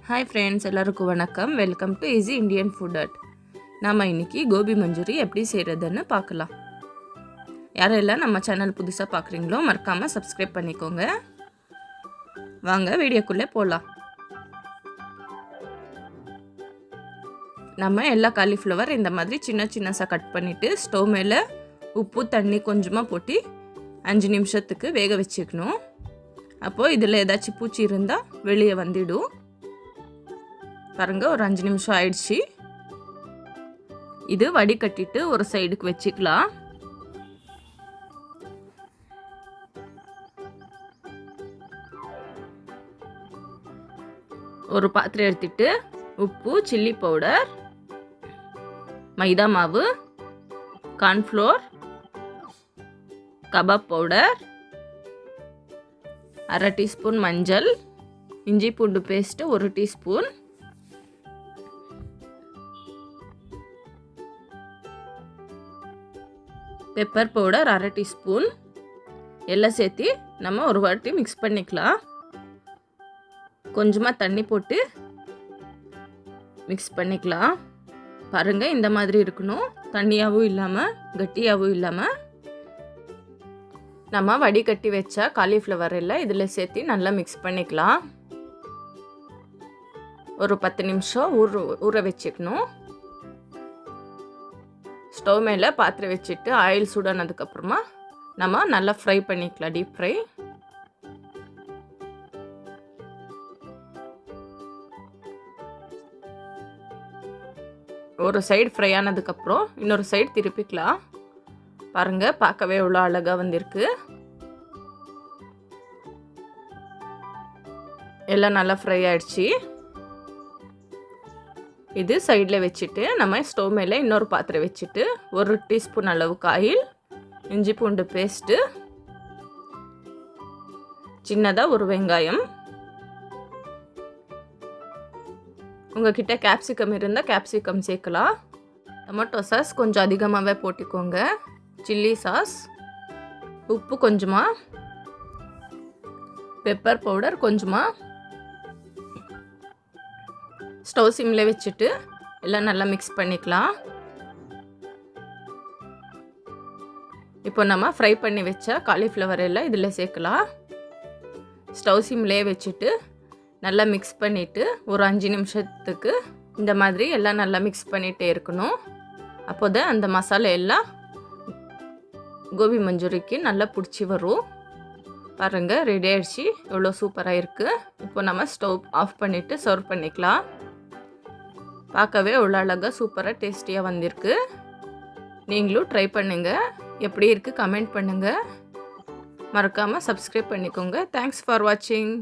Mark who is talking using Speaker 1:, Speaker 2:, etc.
Speaker 1: Hi friends, எல்லாருக்கும் வணக்கம். Welcome to easy Indian food at. நாம் இன்றைக்கி கோபி மஞ்சூரி எப்படி செய்கிறதுன்னு பார்க்கலாம். யாரெல்லாம் நம்ம சேனல் புதுசாக பார்க்குறீங்களோ மறக்காமல் சப்ஸ்கிரைப் பண்ணிக்கோங்க. வாங்க வீடியோக்குள்ளே போகலாம். நம்ம எல்லா காலிஃப்ளவர் இந்த மாதிரி சின்ன சின்னசாக கட் பண்ணிவிட்டு ஸ்டவ் மேலே உப்பு தண்ணி கொஞ்சமாக போட்டு 5 நிமிஷத்துக்கு வேக வச்சுக்கணும். அப்போது இதில் ஏதாச்சும் பூச்சி இருந்தால் வெளியே வந்துடும். பாருங்க, ஒரு 5 நிமிஷம் ஆயிடுச்சு. இது வடிகட்டிட்டு ஒரு சைடுக்கு வச்சுக்கலாம். ஒரு பாத்திரம் எடுத்துட்டு உப்பு, சில்லி பவுடர், மைதா மாவு, கார்ன்ஃப்ளோர், கபாப் பவுடர், 1/2 டீஸ்பூன் மஞ்சள், இஞ்சி பூண்டு paste 1 teaspoon, pepper powder 1/2 teaspoon எல்லாம் சேர்த்து நம்ம ஒரு வாட்டி மிக்ஸ் பண்ணிக்கலாம். கொஞ்சமாக தண்ணி போட்டு மிக்ஸ் பண்ணிக்கலாம். பாருங்கள், இந்த மாதிரி இருக்கணும். தண்ணியாகவும் இல்லாமல் கட்டியாகவும் இல்லாமல். நம்ம வடிகட்டி வச்சா காலிஃப்ளவர் எல்லாம் இதில் சேர்த்து நல்லா மிக்ஸ் பண்ணிக்கலாம். ஒரு 10 நிமிஷம் ஊற வச்சுக்கணும். ஸ்டவ் மேலே பாத்திரம் வச்சுட்டு ஆயில் சூடானதுக்கப்புறமா நம்ம நல்லா ஃப்ரை பண்ணிக்கலாம். Deep fry. ஒரு சைடு ஃப்ரை ஆனதுக்கப்புறம் இன்னொரு சைடு திருப்பிக்கலாம். பாருங்கள், பார்க்கவே எவ்வளோ அழகாக வந்திருக்கு. எல்லாம் நல்லா ஃப்ரை ஆயிடுச்சு. இது சைடில் வச்சுட்டு நம்ம ஸ்டவ் மேலே இன்னொரு பாத்திரம் வச்சுட்டு 1 டீஸ்பூன் அளவுக்கு ஆயில், இஞ்சி பூண்டு பேஸ்ட்டு, சின்னதாக ஒரு வெங்காயம், உங்ககிட்ட கேப்சிகம் இருந்தால் கேப்சிகம் சேர்க்கலாம். டொமேட்டோ சாஸ் கொஞ்சம் அதிகமாகவே போட்டுக்கோங்க. சில்லி சாஸ், உப்பு கொஞ்சமாக, பெப்பர் பவுடர் கொஞ்சமாக. ஸ்டவ் சிம்மில் வச்சுட்டு எல்லாம் நல்லா மிக்ஸ் பண்ணிக்கலாம். இப்போ நம்ம ஃப்ரை பண்ணி வச்ச காலிஃப்ளவர் எல்லாம் இதில் சேர்க்கலாம். ஸ்டவ் சிம்லேயே வச்சுட்டு நல்லா மிக்ஸ் பண்ணிவிட்டு ஒரு 5 நிமிஷத்துக்கு இந்த மாதிரி எல்லாம் நல்லா மிக்ஸ் பண்ணிகிட்டே இருக்கணும். அப்போ தான் அந்த மசாலா எல்லாம் கோபி மஞ்சூரிக்கு நல்லா பிடிச்சி வரும். பாருங்கள், ரெடி ஆகிடுச்சு. எவ்வளோ சூப்பராக இருக்குது. இப்போ நம்ம ஸ்டவ் ஆஃப் பண்ணிவிட்டு சர்வ் பண்ணிக்கலாம். பார்க்கவே எவ்வளோ அழகாக சூப்பராக டேஸ்டியாக வந்திருக்கு. நீங்களும் ட்ரை பண்ணுங்கள். எப்படி இருக்குது கமெண்ட் பண்ணுங்கள். மறக்காமல் சப்ஸ்கிரைப் பண்ணிக்கோங்க. தேங்க்ஸ் ஃபார் வாட்சிங்.